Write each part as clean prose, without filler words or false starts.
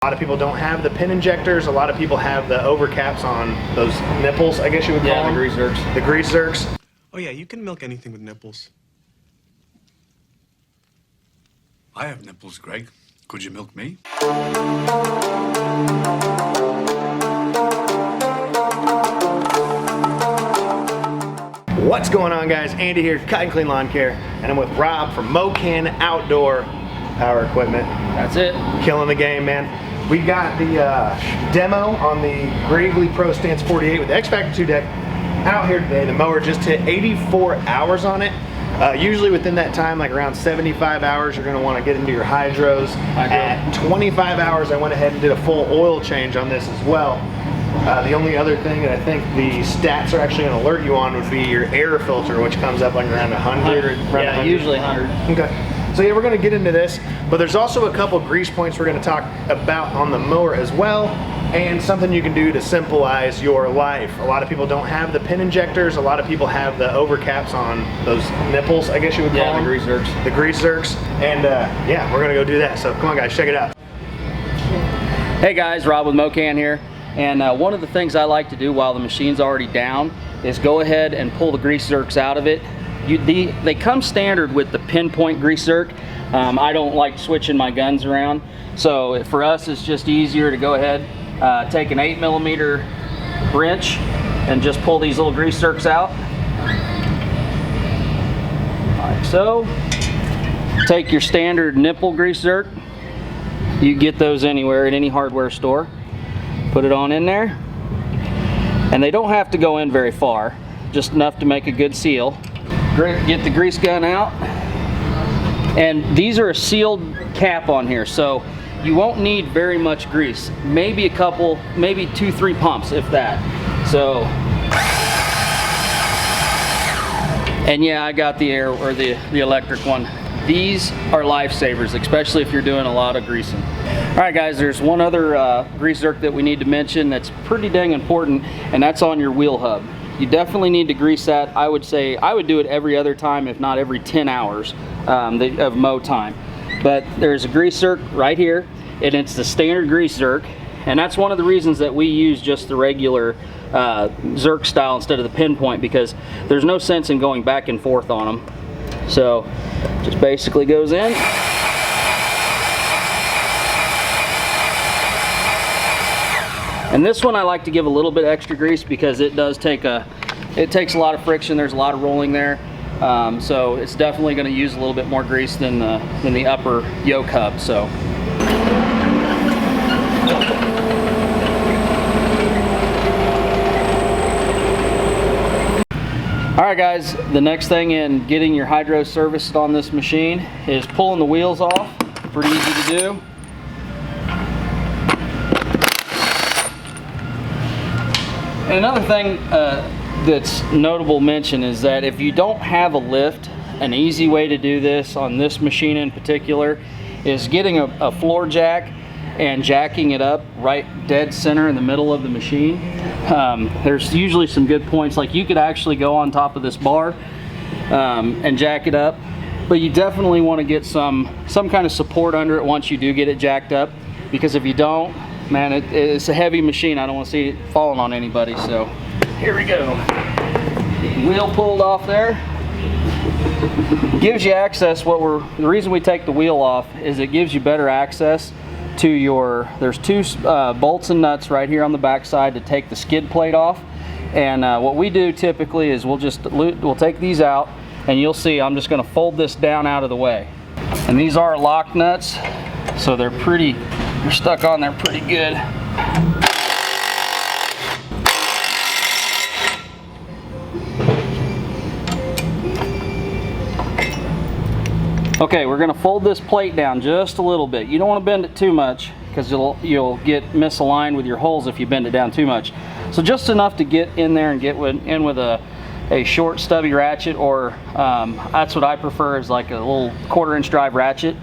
A lot of people don't have the pin injectors. A lot of people have the overcaps on those nipples, I guess you would call them. Yeah, the grease Zerks. The grease Zerks. Oh yeah, you can milk anything with nipples. I have nipples, Greg. Could you milk me? What's going on, guys? Andy here, Cut and Clean Lawn Care, and I'm with Rob from Mocan Outdoor Power Equipment. That's it. Killing the game, man. We got the demo on the Gravely Pro Stance 48 with the X Factor 2 deck out here today. The mower just hit 84 hours on it. Usually within that time, like around 75 hours, you're gonna wanna get into your hydros. At 25 hours, I went ahead and did a full oil change on this as well. The only other thing that I think the stats are actually gonna alert you on would be your air filter, which comes up like around 100 or around 100. Usually 100. Okay. So yeah, we're gonna get into this, but there's also a couple grease points we're gonna talk about on the mower as well, and something you can do to simplify your life. A lot of people don't have the pin injectors. A lot of people have the overcaps on those nipples, I guess you would call them. Yeah, the grease Zerks. The grease Zerks. And yeah, we're gonna go do that. So come on, guys, check it out. Hey guys, Rob with Mocan here. And one of the things I like to do while the machine's already down is go ahead and pull the grease Zerks out of it. They come standard with the pinpoint grease Zerk. I don't like switching my guns around. So for us, it's just easier to go ahead, take an 8mm wrench and just pull these little grease Zerks out. Like so. Take your standard nipple grease Zerk. You get those anywhere at any hardware store. Put it on in there. And they don't have to go in very far, just enough to make a good seal. Get the grease gun out. And these are a sealed cap on here, so you won't need very much grease. Maybe a couple, maybe 2-3 pumps, if that. So, and yeah, I got the air or the electric one. These are lifesavers, especially if you're doing a lot of greasing. All right, guys, there's one other grease Zerk that we need to mention that's pretty dang important, and that's on your wheel hub. You definitely need to grease that. I would say I would do it every other time, if not every 10 hours of mow time. But there's a grease Zerk right here, and it's the standard grease Zerk, and that's one of the reasons that we use just the regular Zerk style instead of the pinpoint, because there's no sense in going back and forth on them. So just basically goes in. And this one I like to give a little bit extra grease because it does take it takes a lot of friction. There's a lot of rolling there, so it's definitely going to use a little bit more grease than the upper yoke hub. So. All right, guys. The next thing in getting your hydro serviced on this machine is pulling the wheels off. Pretty easy to do. And another thing that's notable mention is that if you don't have a lift, an easy way to do this on this machine in particular is getting a floor jack and jacking it up right dead center in the middle of the machine. There's usually some good points, like you could actually go on top of this bar and jack it up, but you definitely want to get some kind of support under it once you do get it jacked up, because if you don't, man, it's a heavy machine. I don't want to see it falling on anybody. So here we go. Wheel pulled off there. Gives you access. The reason we take the wheel off is it gives you better access to your, there's two bolts and nuts right here on the back side to take the skid plate off. And what we do typically is we'll take these out, and you'll see I'm just going to fold this down out of the way. And these are lock nuts, so they're stuck on there pretty good. Okay, we're going to fold this plate down just a little bit. You don't want to bend it too much because you'll get misaligned with your holes if you bend it down too much. So just enough to get in there and get in with a short stubby ratchet, or that's what I prefer, is like a little 1/4-inch drive ratchet.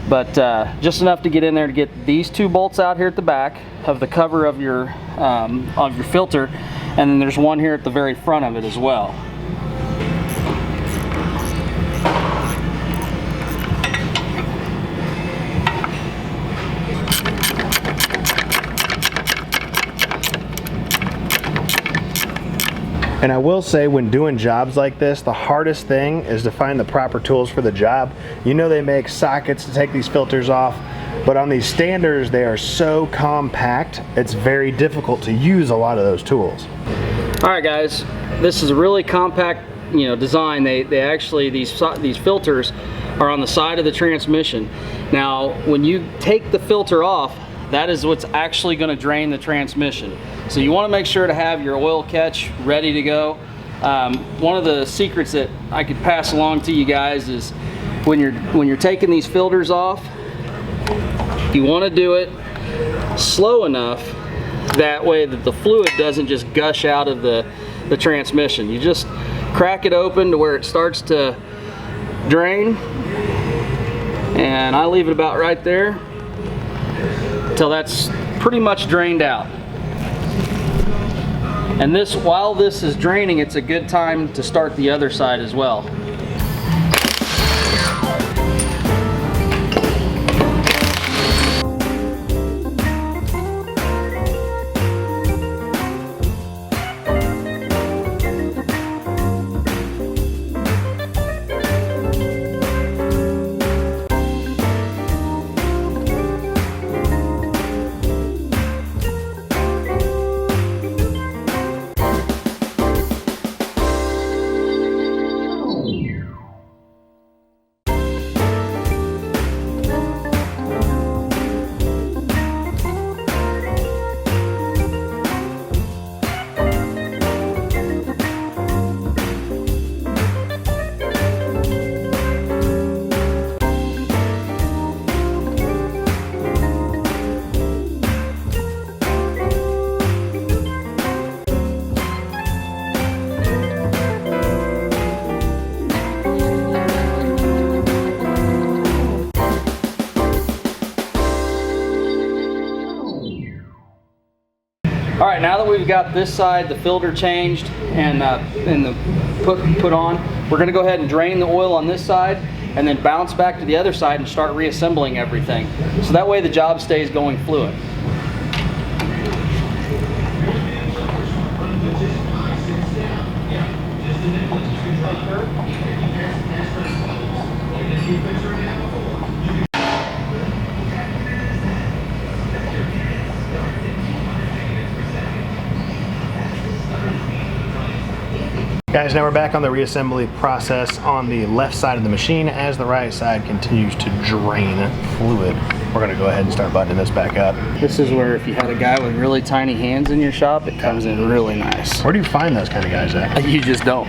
But just enough to get in there to get these two bolts out here at the back of the cover of your filter, and then there's one here at the very front of it as well. And I will say, when doing jobs like this, the hardest thing is to find the proper tools for the job. You know, they make sockets to take these filters off, but on these standers, they are so compact, it's very difficult to use a lot of those tools. All right, guys, this is a really compact, you know, design. They actually, these filters are on the side of the transmission. Now, when you take the filter off, that is what's actually going to drain the transmission. So you want to make sure to have your oil catch ready to go. One of the secrets that I could pass along to you guys is when you're taking these filters off, you want to do it slow enough that way that the fluid doesn't just gush out of the transmission. You just crack it open to where it starts to drain, and I leave it about right there until that's pretty much drained out. And this, while this is draining, it's a good time to start the other side as well. All right, now that we've got this side, the filter changed and the put on, we're going to go ahead and drain the oil on this side and then bounce back to the other side and start reassembling everything. So that way the job stays going fluid. Guys, now we're back on the reassembly process on the left side of the machine as the right side continues to drain fluid. We're gonna go ahead and start buttoning this back up. This is where if you had a guy with really tiny hands in your shop, it comes in really nice. Where do you find those kind of guys at? You just don't.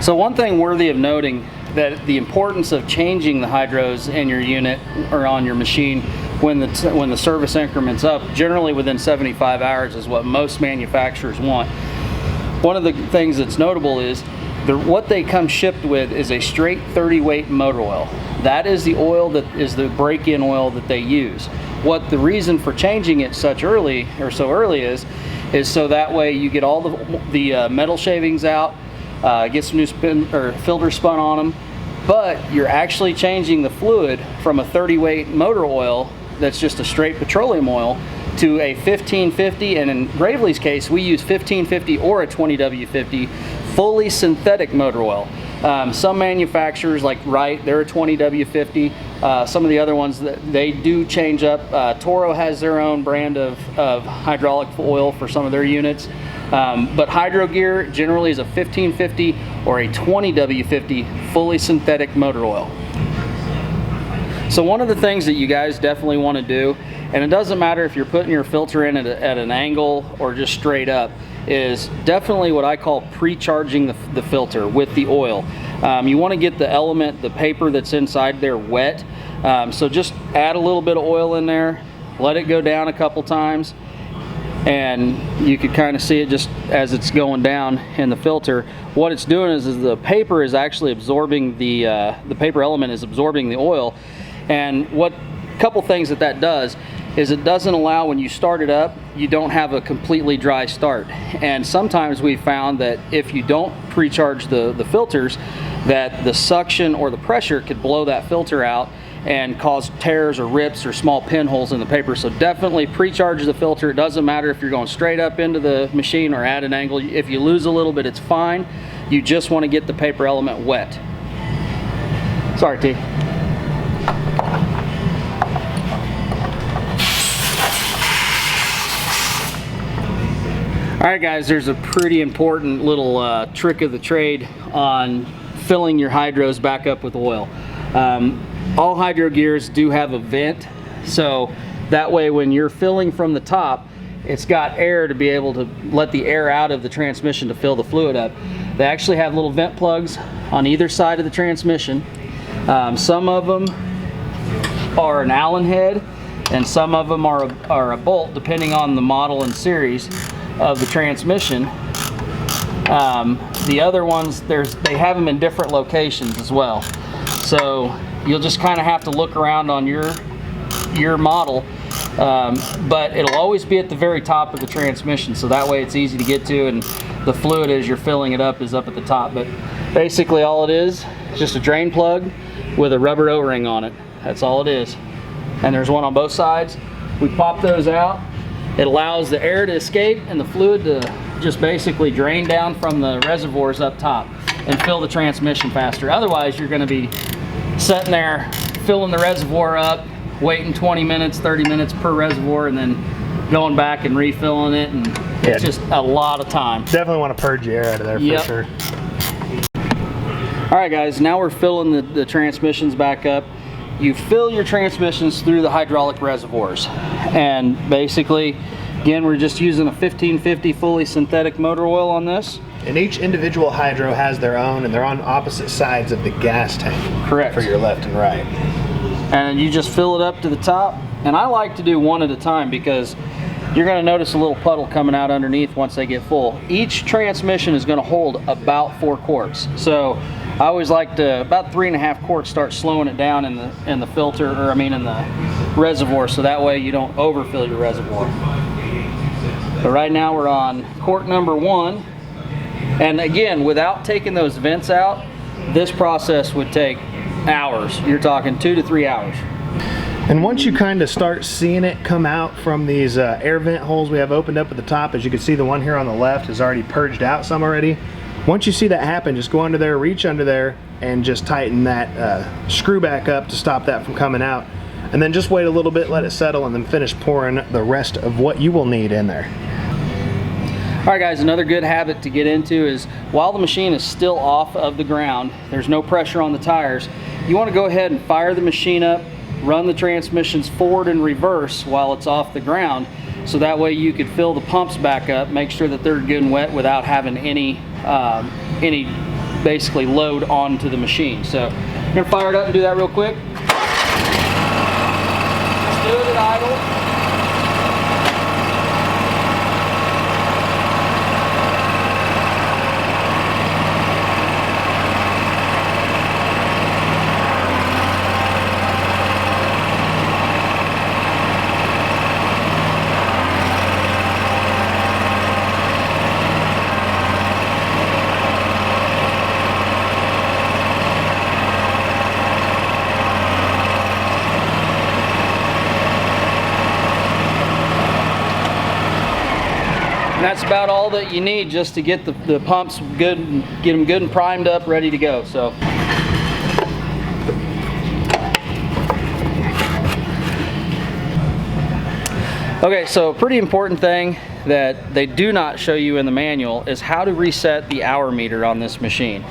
So one thing worthy of noting, that the importance of changing the hydros in your unit or on your machine when the service increment's up, generally within 75 hours is what most manufacturers want. One of the things that's notable is what they come shipped with is a straight 30 weight motor oil. That is the oil that is the break-in oil that they use. What the reason for changing it so early is so that way you get all the metal shavings out, get some new filter spun on them, but you're actually changing the fluid from a 30 weight motor oil that's just a straight petroleum oil to a 1550, and in Gravely's case we use 1550 or a 20W50 fully synthetic motor oil. Some manufacturers like Wright, they're a 20W50. Some of the other ones that they do change up. Toro has their own brand of hydraulic oil for some of their units. But Hydro Gear generally is a 1550 or a 20W50 fully synthetic motor oil. So one of the things that you guys definitely want to do, and it doesn't matter if you're putting your filter in at an angle or just straight up, is definitely what I call pre-charging the filter with the oil. You want to get the element, the paper that's inside there wet. So just add a little bit of oil in there, let it go down a couple times, and you can kind of see it just as it's going down in the filter. What it's doing is the paper is actually absorbing the paper element is absorbing the oil. And what couple things that does is it doesn't allow, when you start it up, you don't have a completely dry start. And sometimes we've found that if you don't pre-charge the filters, that the suction or the pressure could blow that filter out, and cause tears or rips or small pinholes in the paper. So definitely pre-charge the filter. It doesn't matter if you're going straight up into the machine or at an angle. If you lose a little bit, it's fine. You just want to get the paper element wet. Sorry, T. All right, guys, there's a pretty important little trick of the trade on filling your hydros back up with oil. All hydro gears do have a vent, so that way when you're filling from the top, it's got air to be able to let the air out of the transmission to fill the fluid up. They actually have little vent plugs on either side of the transmission. Some of them are an Allen head, and some of them are a bolt, depending on the model and series of the transmission. The other ones, they have them in different locations as well. So you'll just kind of have to look around on your model, but it'll always be at the very top of the transmission, so that way it's easy to get to, and the fluid as you're filling it up is up at the top. But basically all it is just a drain plug with a rubber O-ring on it. That's all it is. And there's one on both sides. We pop those out. It allows the air to escape and the fluid to just basically drain down from the reservoirs up top and fill the transmission faster. Otherwise, you're going to be sitting there filling the reservoir up, waiting 20 minutes, 30 minutes per reservoir, and then going back and refilling it, and it's just a lot of time. Definitely want to purge the air out of there for sure. All right, guys, now we're filling the transmissions back up. You fill your transmissions through the hydraulic reservoirs, and basically, again, we're just using a 1550 fully synthetic motor oil on this. And each individual hydro has their own, and they're on opposite sides of the gas tank. Correct. For your left and right. And you just fill it up to the top. And I like to do one at a time because you're going to notice a little puddle coming out underneath once they get full. Each transmission is going to hold about 4 quarts. So I always like to, about 3.5 quarts, start slowing it down in the filter, or I mean in the reservoir, so that way you don't overfill your reservoir. But right now we're on quart number 1. And again, without taking those vents out, this process would take hours. You're talking 2 to 3 hours. And once you kind of start seeing it come out from these air vent holes we have opened up at the top, as you can see, the one here on the left is already purged out some already. Once you see that happen, just go under there, reach under there, and just tighten that screw back up to stop that from coming out. And then just wait a little bit, let it settle, and then finish pouring the rest of what you will need in there. All right, guys, another good habit to get into is while the machine is still off of the ground, there's no pressure on the tires, you want to go ahead and fire the machine up, run the transmissions forward and reverse while it's off the ground, so that way you could fill the pumps back up, make sure that they're good and wet without having any basically load onto the machine. So I'm going to fire it up and do that real quick. Let's do it at idle. And that's about all that you need just to get the pumps good, and get them good and primed up, ready to go. So okay, so a pretty important thing that they do not show you in the manual is how to reset the hour meter on this machine.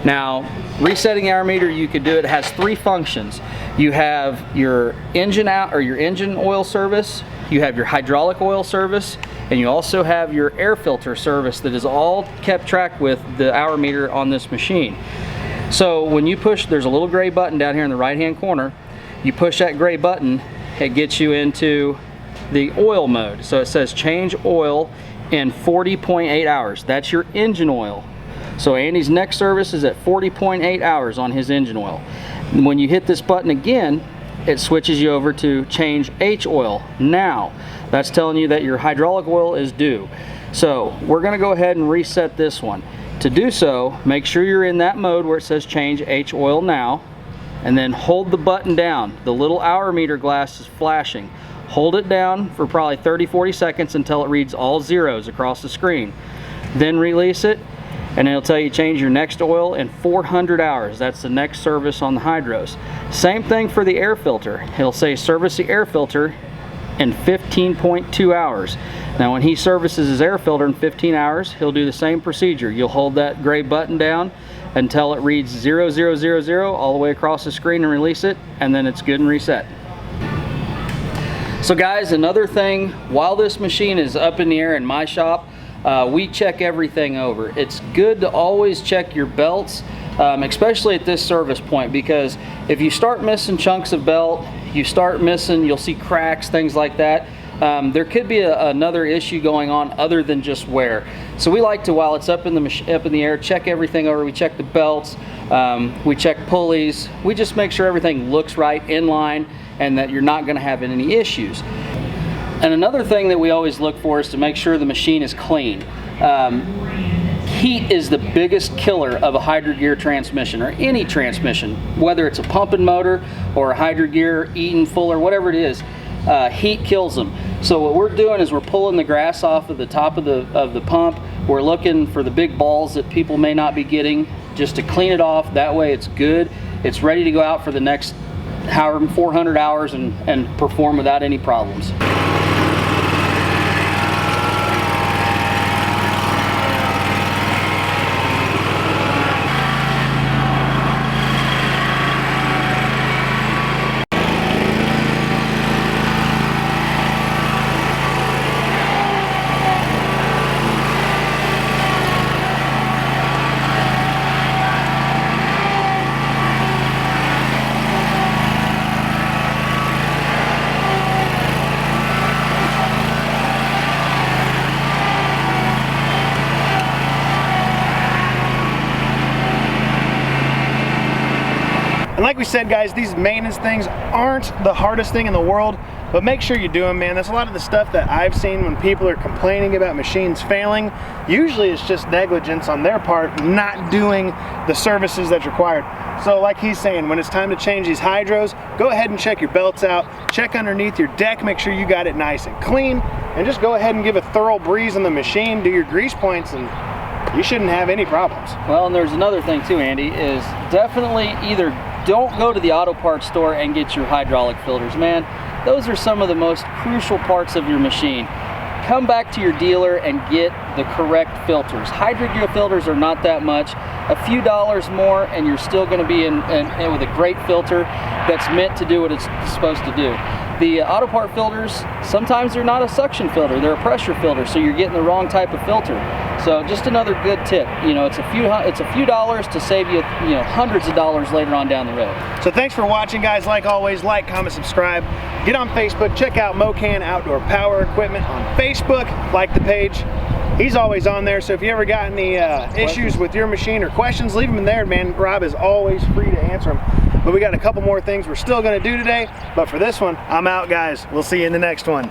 Now, resetting the hour meter, you could do it. It has 3 functions. You have your engine out, or your engine oil service, you have your hydraulic oil service, and you also have your air filter service that is all kept track with the hour meter on this machine. So when you push, there's a little gray button down here in the right hand corner. You push that gray button, it gets you into the oil mode. So it says change oil in 40.8 hours. That's your engine oil. So Andy's next service is at 40.8 hours on his engine oil. And when you hit this button again, it switches you over to change H oil now. That's telling you that your hydraulic oil is due. So we're going to go ahead and reset this one. To do so, make sure you're in that mode where it says change H oil now. and then hold the button down. The little hour meter glass is flashing. Hold it down for probably 30-40 seconds until it reads all zeros across the screen. Then release it, and it'll tell you change your next oil in 400 hours. That's the next service on the hydros. Same thing for the air filter. It'll say service the air filter in 15.2 hours. Now when he services his air filter in 15 hours, he'll do the same procedure. You'll hold that gray button down until it reads 0000 all the way across the screen and release it, and then it's good and reset. So guys, another thing, while this machine is up in the air in my shop, we check everything over. It's good to always check your belts, especially at this service point, because if you start missing chunks of belt, you'll see cracks, things like that. There could be another issue going on other than just wear. So we like to, while it's up in the air, check everything over. We check the belts, we check pulleys. We just make sure everything looks right, in line, and that you're not going to have any issues. And another thing that we always look for is to make sure the machine is clean. Heat is the biggest killer of a hydro gear transmission, or any transmission, whether it's a pumping motor or a hydro gear, Eaton, Fuller, whatever it is. Heat kills them. So what we're doing is we're pulling the grass off of the top of the pump. We're looking for the big balls that people may not be getting, just to clean it off. That way it's good. It's ready to go out for the next 400 hours and perform without any problems. And like we said, guys, these maintenance things aren't the hardest thing in the world, but make sure you do them, man. That's a lot of the stuff that I've seen when people are complaining about machines failing. Usually it's just negligence on their part, not doing the services that's required. So like he's saying, when it's time to change these hydros, go ahead and check your belts out, check underneath your deck, make sure you got it nice and clean, and just go ahead and give a thorough breeze on the machine, do your grease points, and you shouldn't have any problems. Well, and there's another thing too, Andy, is definitely either don't go to the auto parts store and get your hydraulic filters, man. Those are some of the most crucial parts of your machine. Come back to your dealer and get the correct filters. Hydro gear filters are not that much. A few dollars more and you're still going to be in with a great filter that's meant to do what it's supposed to do. The auto part filters, sometimes they're not a suction filter, they're a pressure filter, so you're getting the wrong type of filter. So just another good tip. You know, it's a few dollars to save you, hundreds of dollars later on down the road. So thanks for watching, guys. Like always, like, comment, subscribe. Get on Facebook. Check out Mocan Outdoor Power Equipment on Facebook. Like the page. He's always on there. So if you ever got any issues with your machine or questions, leave them in there, man. Rob is always free to answer them. But we got a couple more things we're still going to do today. But for this one, I'm out, guys. We'll see you in the next one.